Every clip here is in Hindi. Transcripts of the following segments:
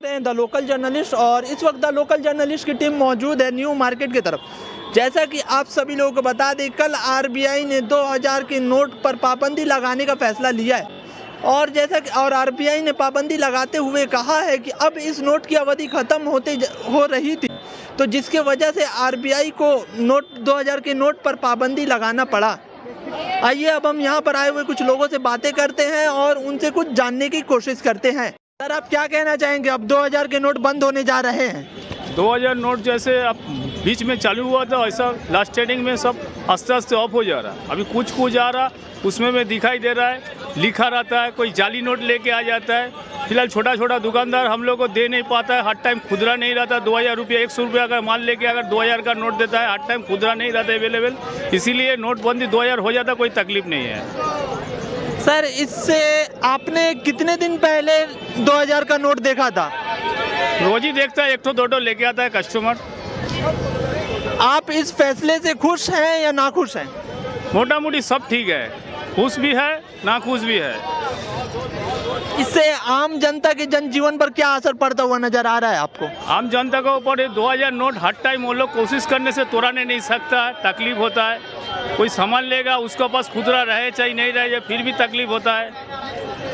द लोकल जर्नलिस्ट और इस वक्त द लोकल जर्नलिस्ट की टीम मौजूद है न्यू मार्केट की तरफ। जैसा कि आप सभी लोगों को बता दें, कल आरबीआई ने 2000 के नोट पर पाबंदी लगाने का फैसला लिया है और आरबीआई ने पाबंदी लगाते हुए कहा है कि अब इस नोट की अवधि ख़त्म हो रही थी, तो जिसके वजह से आरबीआई को 2000 के नोट पर पाबंदी लगाना पड़ा। आइए अब हम यहाँ पर आए हुए कुछ लोगों से बातें करते हैं और उनसे कुछ जानने की कोशिश करते हैं। सर, आप क्या कहना चाहेंगे? अब 2000 के नोट बंद होने जा रहे हैं। 2000 नोट जैसे अब बीच में चालू हुआ था, ऐसा लास्ट ट्रेडिंग में सब आस्ते आस्ते ऑफ हो जा रहा है। अभी कुछ आ रहा, उसमें में दिखाई दे रहा है, लिखा रहता है, कोई जाली नोट लेके आ जाता है। फिलहाल छोटा दुकानदार हम लोग को दे नहीं पाता है, हर टाइम खुदरा नहीं रहता। 2000 रुपया 100 रुपया का माल लेके अगर 2000 का नोट देता है, हर टाइम खुदरा नहीं रहता अवेलेबल, इसीलिए नोटबंदी 2000 हो जाता, कोई तकलीफ नहीं है। सर, इससे आपने कितने दिन पहले 2000 का नोट देखा था? रोज ही देखता है, एक तो दो लेके आता है कस्टमर। आप इस फैसले से खुश हैं या नाखुश हैं? मोटा मोटी सब ठीक है, खुश भी है नाखुश भी है। इससे आम जनता के जनजीवन पर क्या असर पड़ता हुआ नजर आ रहा है आपको? आम जनता के ऊपर 2000 नोट हर टाइम वो लोग कोशिश करने से तोड़ाने नहीं सकता है, तकलीफ होता है। कोई सामान लेगा, उसके पास खुदरा रहे चाहे नहीं रहे, फिर भी तकलीफ होता है।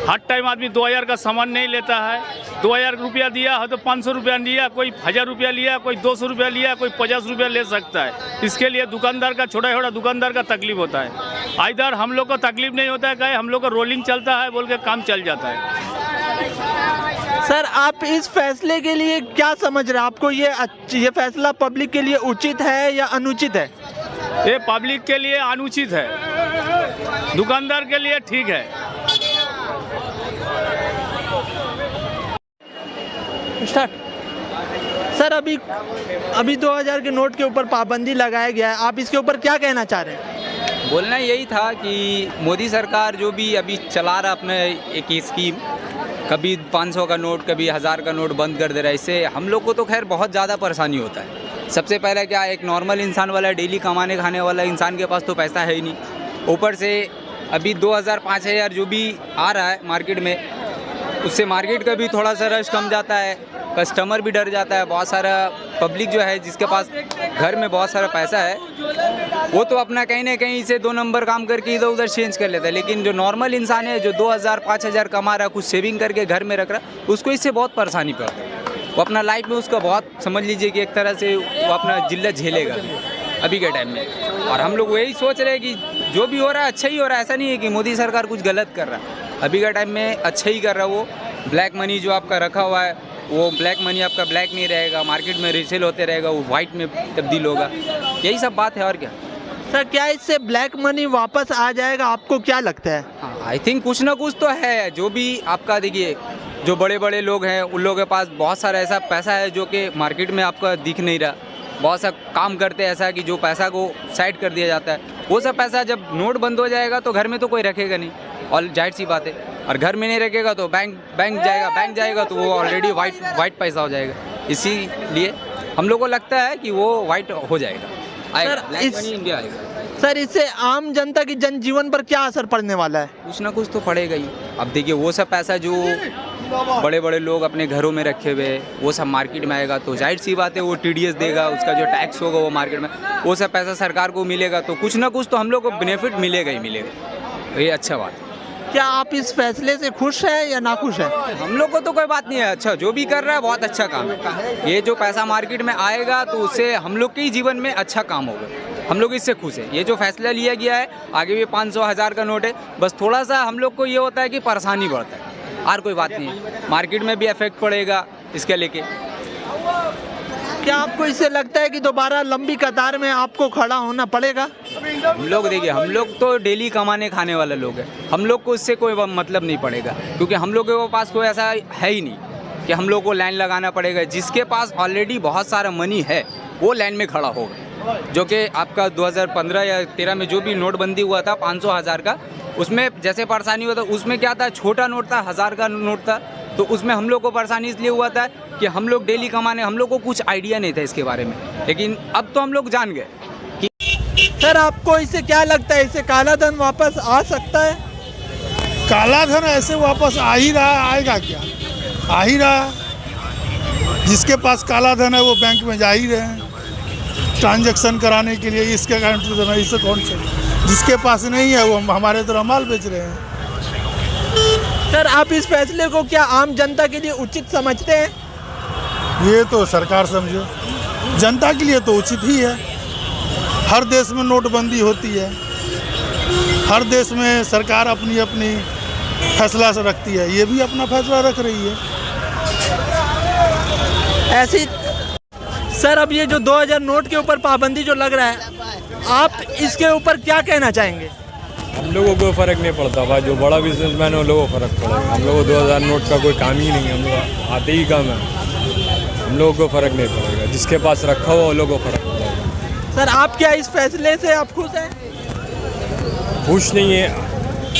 हर टाइम आदमी 2000 का सामान नहीं लेता है। 2000 रुपया दिया है तो 500 रुपया लिया, कोई 1000 रुपया लिया, कोई 200 रुपया लिया, कोई 50 रुपया ले सकता है। इसके लिए दुकानदार का छोटा दुकानदार का तकलीफ होता है। इधर हम लोग को तकलीफ नहीं होता है, कहीं हम लोग का रोलिंग चलता है बोल के काम चल जाता है। सर, आप इस फैसले के लिए क्या समझ रहे हैं? आपको ये फैसला पब्लिक के लिए उचित है या अनुचित है? ये पब्लिक के लिए अनुचित है, दुकानदार के लिए ठीक है। स्टार्ट। सर, अभी 2000 के नोट के ऊपर पाबंदी लगाया गया है, आप इसके ऊपर क्या कहना चाह रहे हैं? बोलना यही था कि मोदी सरकार जो भी अभी चला रहा अपने एक स्कीम, कभी 500 का नोट कभी 1000 का नोट बंद कर दे रहा है, इससे हम लोग को तो खैर बहुत ज़्यादा परेशानी होता है। सबसे पहले क्या, एक नॉर्मल इंसान वाला, डेली कमाने खाने वाला इंसान के पास तो पैसा है ही नहीं। ऊपर से अभी 2000-5000 जो भी आ रहा है मार्केट में, उससे मार्केट का भी थोड़ा सा रश कम जाता है, कस्टमर भी डर जाता है। बहुत सारा पब्लिक जो है जिसके पास घर में बहुत सारा पैसा है, वो तो अपना कहीं ना कहीं से 2 नंबर काम करके इधर उधर चेंज कर लेता है। लेकिन जो नॉर्मल इंसान है, जो 2000-5000 कमा रहा है, कुछ सेविंग करके घर में रख रहा है, उसको इससे बहुत परेशानी पड़ता है। वो अपना लाइफ में उसका बहुत, समझ लीजिए कि एक तरह से वो अपना जिल्लत झेलेगा अभी के टाइम में। और हम लोग वही सोच रहे हैं कि जो भी हो रहा है अच्छा ही हो रहा है, ऐसा नहीं है कि मोदी सरकार कुछ गलत कर रहा है। अभी का टाइम में अच्छा ही कर रहा है। वो ब्लैक मनी जो आपका रखा हुआ है, वो ब्लैक मनी आपका ब्लैक नहीं रहेगा, मार्केट में रीसेल होते रहेगा, वो वाइट में तब्दील होगा। यही सब बात है और क्या। सर, क्या इससे ब्लैक मनी वापस आ जाएगा? आपको क्या लगता है? हाँ, आई थिंक कुछ ना कुछ तो है। जो भी आपका देखिए, जो बड़े लोग हैं, उन लोगों के पास बहुत सारा ऐसा पैसा है जो कि मार्केट में आपका दिख नहीं रहा। बहुत सा काम करते हैं ऐसा कि जो पैसा को साइड कर दिया जाता है। वो सब पैसा जब नोट बंद हो जाएगा तो घर में तो कोई रखेगा नहीं, और जाहिर सी बात है। और घर में नहीं रखेगा तो बैंक जाएगा तो वो ऑलरेडी वाइट पैसा हो जाएगा। इसीलिए हम लोग को लगता है कि वो वाइट हो जाएगा, ब्लैक मनी इंडिया आएगा। सर, इससे आम जनता की जनजीवन पर क्या असर पड़ने वाला है? कुछ ना कुछ तो पड़ेगा ही। अब देखिए, वो सब पैसा जो बड़े लोग अपने घरों में रखे हुए, वो सब मार्केट में आएगा तो जाहिर सी बात है वो TDS देगा, उसका जो टैक्स होगा वो मार्केट में, वो सब पैसा सरकार को मिलेगा। तो कुछ ना कुछ तो हम लोग को बेनिफिट मिलेगा ही मिलेगा। ये अच्छा बात है। क्या आप इस फैसले से खुश हैं या नाखुश हैं? हम लोग को तो कोई बात नहीं है, अच्छा जो भी कर रहा है बहुत अच्छा काम है। ये जो पैसा मार्केट में आएगा तो उससे हम लोग के ही जीवन में अच्छा काम होगा, हम लोग इससे खुश है। ये जो फैसला लिया गया है, आगे भी 500-1000 का नोट है, बस थोड़ा सा हम लोग को ये होता है कि परेशानी बढ़ता है, और कोई बात नहीं है। मार्केट में भी इफेक्ट पड़ेगा इसके लेके। क्या आपको इससे लगता है कि दोबारा लंबी कतार में आपको खड़ा होना पड़ेगा? हम लोग देखिए, हम लोग तो डेली कमाने खाने वाले लोग हैं, हम लोग को इससे कोई मतलब नहीं पड़ेगा, क्योंकि हम लोग के पास कोई ऐसा है ही नहीं कि हम लोग को लाइन लगाना पड़ेगा। जिसके पास ऑलरेडी बहुत सारा मनी है वो लाइन में खड़ा होगा। जो कि आपका 2015 या 13 में जो भी नोटबंदी हुआ था 500-1000 का, उसमें जैसे परेशानी हुआ था, उसमें क्या था, छोटा नोट था, 1000 का नोट था, तो उसमें हम लोग को परेशानी इसलिए हुआ था कि हम लोग डेली कमाने, हम लोग को कुछ आइडिया नहीं था इसके बारे में। लेकिन अब तो हम लोग जान गए कि। सर, आपको इससे क्या लगता है, इससे काला धन वापस आ सकता है? काला धन ऐसे वापस आ ही रहा है, आएगा क्या, आ ही रहा है। जिसके पास काला धन है वो बैंक में जा ही रहे हैं ट्रांजैक्शन कराने के लिए, इसके कारण तो देना, इससे कौन से, जिसके पास नहीं है वो हमारे तरह माल बेच रहे हैं। सर आप इस फैसले को क्या आम जनता के लिए उचित समझते हैं? ये तो सरकार समझे, जनता के लिए तो उचित ही है। हर देश में नोटबंदी होती है, हर देश में सरकार अपनी अपनी फैसला से रखती है, ये भी अपना फैसला रख रही है। ऐसी सर अब ये जो 2000 नोट के ऊपर पाबंदी जो लग रहा है, आप इसके ऊपर क्या कहना चाहेंगे? हम लोगों को फ़र्क नहीं पड़ता भाई, जो बड़ा बिजनेसमैन है उन लोगों को फ़र्क पड़ेगा। हम लोगों को 2000 नोट का कोई काम ही नहीं है, हम लोग आते ही कम है, हम लोगों को फ़र्क नहीं पड़ेगा। जिसके पास रखा हुआ उन लोगों को फ़र्क पड़ेगा। सर आप क्या इस फैसले से आप खुश हैं? खुश नहीं है,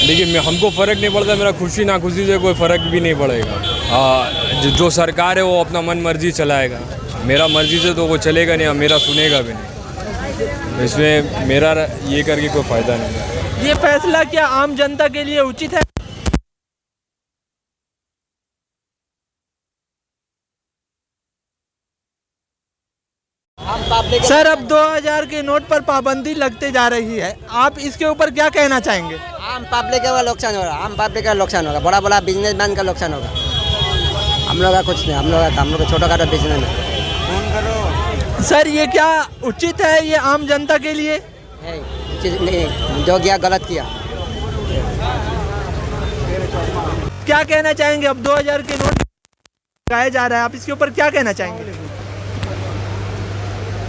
लेकिन हमको फ़र्क नहीं पड़ता। मेरा खुशी ना खुशी से कोई फ़र्क भी नहीं पड़ेगा। जो सरकार है वो अपना मन मर्जी चलाएगा, मेरा मर्जी से तो वो चलेगा नहीं और मेरा सुनेगा भी नहीं। इसमें मेरा ये करके कोई फ़ायदा नहीं है। ये फैसला क्या आम जनता के लिए उचित है? सर अब 2000 के नोट पर पाबंदी लगते जा रही है, आप इसके ऊपर क्या कहना चाहेंगे? आम पब्लिक का नुकसान होगा, आम पब्लिक का नुकसान होगा, बड़ा बड़ा बिजनेसमैन का नुकसान होगा। हम लोग का कुछ नहीं, हम लोग छोटा काटा बिजनेस है। सर ये क्या उचित है ये आम जनता के लिए? उचित नहीं, जो किया गलत किया। क्या कहना चाहेंगे? अब 2000 के नोट लगाए जा रहा है, आप इसके ऊपर क्या कहना चाहेंगे?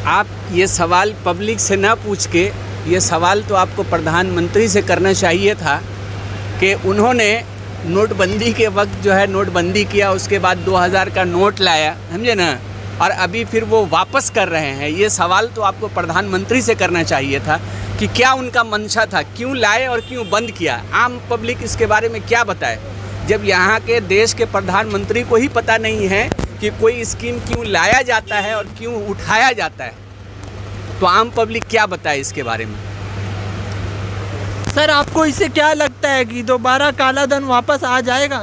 आप ये सवाल पब्लिक से ना पूछ के, ये सवाल तो आपको प्रधानमंत्री से करना चाहिए था कि उन्होंने नोटबंदी के वक्त जो है नोटबंदी किया, उसके बाद 2000 का नोट लाया, समझे ना, और अभी फिर वो वापस कर रहे हैं। ये सवाल तो आपको प्रधानमंत्री से करना चाहिए था कि क्या उनका मंशा था, क्यों लाए और क्यों बंद किया। आम पब्लिक इसके बारे में क्या बताए, जब यहाँ के देश के प्रधानमंत्री को ही पता नहीं है कि कोई स्कीम क्यों लाया जाता है और क्यों उठाया जाता है, तो आम पब्लिक क्या बताए इसके बारे में। सर आपको इससे क्या लगता है कि दोबारा काला धन वापस आ जाएगा?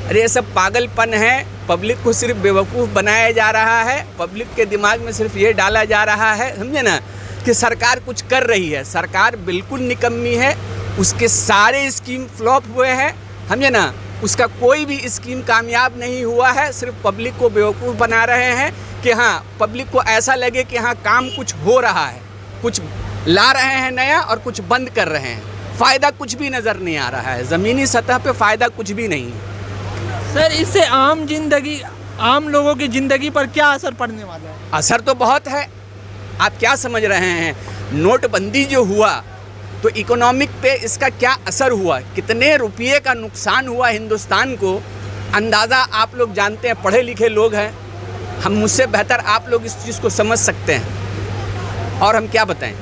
अरे ये सब पागलपन है, पब्लिक को सिर्फ बेवकूफ़ बनाया जा रहा है, पब्लिक के दिमाग में सिर्फ ये डाला जा रहा है, समझे ना, कि सरकार कुछ कर रही है। सरकार बिल्कुल निकम्मी है, उसके सारे स्कीम फ्लॉप हुए हैं, समझे ना, उसका कोई भी स्कीम कामयाब नहीं हुआ है। सिर्फ पब्लिक को बेवकूफ़ बना रहे हैं कि हाँ, पब्लिक को ऐसा लगे कि हाँ काम कुछ हो रहा है, कुछ ला रहे हैं नया और कुछ बंद कर रहे हैं, फ़ायदा कुछ भी नज़र नहीं आ रहा है, ज़मीनी सतह पे फ़ायदा कुछ भी नहीं है। सर इससे आम लोगों की ज़िंदगी पर क्या असर पड़ने वाला है? असर तो बहुत है। आप क्या समझ रहे हैं, नोटबंदी जो हुआ तो इकोनॉमिक पे इसका क्या असर हुआ, कितने रुपये का नुकसान हुआ हिंदुस्तान को, अंदाज़ा आप लोग जानते हैं, पढ़े लिखे लोग हैं, हम मुझसे बेहतर आप लोग इस चीज़ को समझ सकते हैं, और हम क्या बताएं।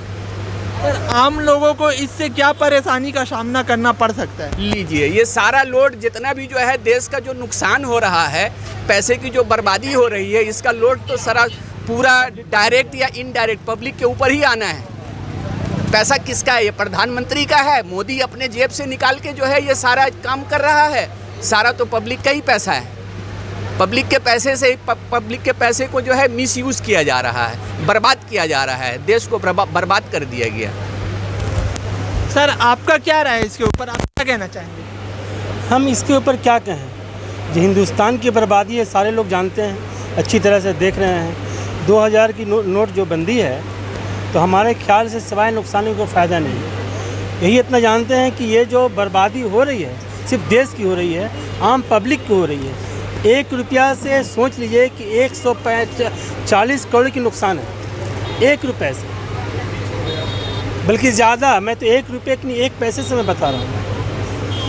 सर आम लोगों को इससे क्या परेशानी का सामना करना पड़ सकता है? लीजिए, ये सारा लोड जितना भी जो है देश का जो नुकसान हो रहा है, पैसे की जो बर्बादी हो रही है, इसका लोड तो सारा पूरा डायरेक्ट या इनडायरेक्ट पब्लिक के ऊपर ही आना है। पैसा किसका है? ये प्रधानमंत्री का है, मोदी अपने जेब से निकाल के जो है ये सारा काम कर रहा है, सारा तो पब्लिक का ही पैसा है। पब्लिक के पैसे से पब्लिक के पैसे को जो है मिसयूज़ किया जा रहा है, बर्बाद किया जा रहा है, देश को बर्बाद कर दिया गया। सर आपका क्या राय है इसके ऊपर, आप क्या कहना चाहेंगे? हम इसके ऊपर क्या कहें, जो हिंदुस्तान की बर्बादी है सारे लोग जानते हैं, अच्छी तरह से देख रहे हैं। 2000 की नोट जो बंदी है तो हमारे ख्याल से सिवाय नुकसान को फ़ायदा नहीं है। यही इतना जानते हैं कि ये जो बर्बादी हो रही है सिर्फ देश की हो रही है, आम पब्लिक की हो रही है। 1 रुपया से सोच लीजिए कि 140 करोड़ की नुकसान है, 1 रुपये से, बल्कि ज़्यादा। मैं तो 1 रुपये की नहीं, 1 पैसे से मैं बता रहा हूँ।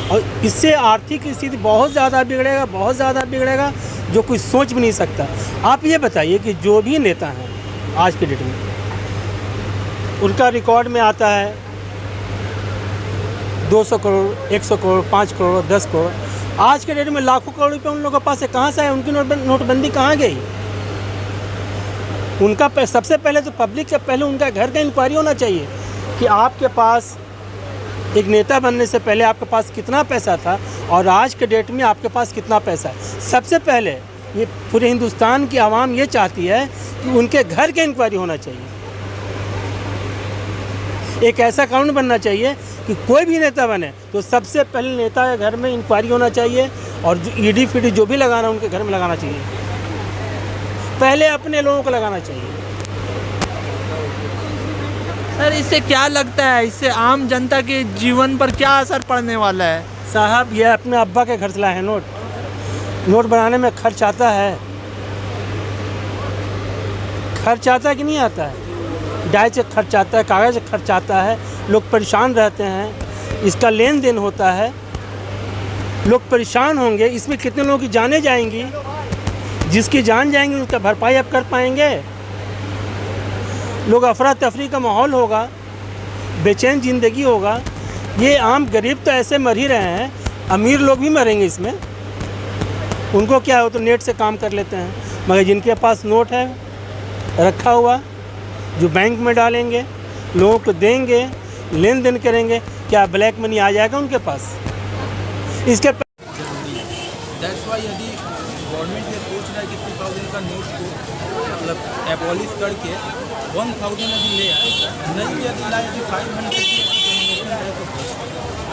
और इससे आर्थिक स्थिति बहुत ज़्यादा बिगड़ेगा, बहुत ज़्यादा बिगड़ेगा, जो कोई सोच भी नहीं सकता। आप ये बताइए कि जो भी नेता हैं आज के डेट में, उनका रिकॉर्ड में आता है 200 करोड़, 100 करोड़, 5 करोड़, 10 करोड़। आज के डेट में लाखों करोड़ रुपये उन लोगों के पास है, कहाँ से है? उनकी नोटबंदी कहाँ गई? उनका सबसे पहले तो पब्लिक से पहले उनका घर का इंक्वायरी होना चाहिए कि आपके पास एक नेता बनने से पहले आपके पास कितना पैसा था और आज के डेट में आपके पास कितना पैसा है। सबसे पहले ये पूरे हिंदुस्तान की आवाम ये चाहती है कि उनके घर के इंक्वायरी होना चाहिए। एक ऐसा कानून बनना चाहिए कि कोई भी नेता बने तो सबसे पहले नेता के घर में इंक्वायरी होना चाहिए, और जो ईडी फीडी जो भी लगाना उनके घर में लगाना चाहिए, पहले अपने लोगों को लगाना चाहिए। सर इससे क्या लगता है, इससे आम जनता के जीवन पर क्या असर पड़ने वाला है? साहब ये अपने अब्बा के घर से लाए हैं नोट बनाने में खर्च आता है, खर्च आता है कि नहीं आता है? डाई से खर्च आता है, कागज़ से खर्च आता है, लोग परेशान रहते हैं, इसका लेन देन होता है, लोग परेशान होंगे, इसमें कितने लोगों की जानें जाएंगी, जिसकी जान जाएंगी उसका भरपाई अब कर पाएंगे? लोग अफरा तफरी का माहौल होगा, बेचैन ज़िंदगी होगा। ये आम गरीब तो ऐसे मर ही रहे हैं, अमीर लोग भी मरेंगे इसमें। उनको क्या हो तो नेट से काम कर लेते हैं, मगर जिनके पास नोट है रखा हुआ, जो बैंक में डालेंगे, लोगों को देंगे, लेन देन करेंगे, क्या ब्लैक मनी आ जाएगा उनके पास? इसके दैट्स वाई यदि गवर्नमेंट ये सोच रहा है कि 2000 का नोट को मतलब एबॉलिश करके 1000 यदि ले आए, नहीं यदि लाए यदि 500 की जनरेशन है तो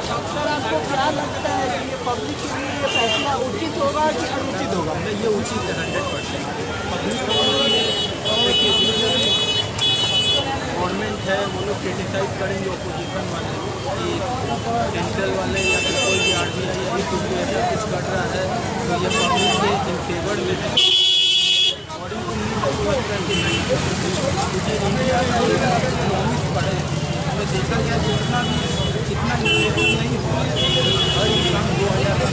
सर आपको क्या लगता है कि ये पब्लिक के लिए ये फैसला उचित होगा कि अनुचित होगा? ये उचित है 100%। पब्लिक के लिए देखिए गवर्नमेंट है वो लोग क्रिटिसाइज करेंगे ओपोजिशन वाले कि सेंट्रल वाले या फिर कोई भी RBI या कुछ भी ऐसा कुछ कर रहा है, तो ये पब्लिक के इन फेवर में है। अकॉर्डिंग टू मी लगता है कि नहीं, क्योंकि इंडिया का इकोनॉमिक्स पढ़े हमें देखा गया जितना भी इतना इन्फ्लेशन नहीं हुआ, हर इंसान 2000 का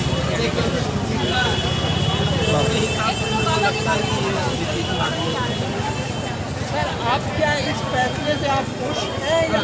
अपने हिसाब से मुझे लगता है कि ये डिसीजन आगे। सर आप क्या इस फैसले से आप खुश हैं या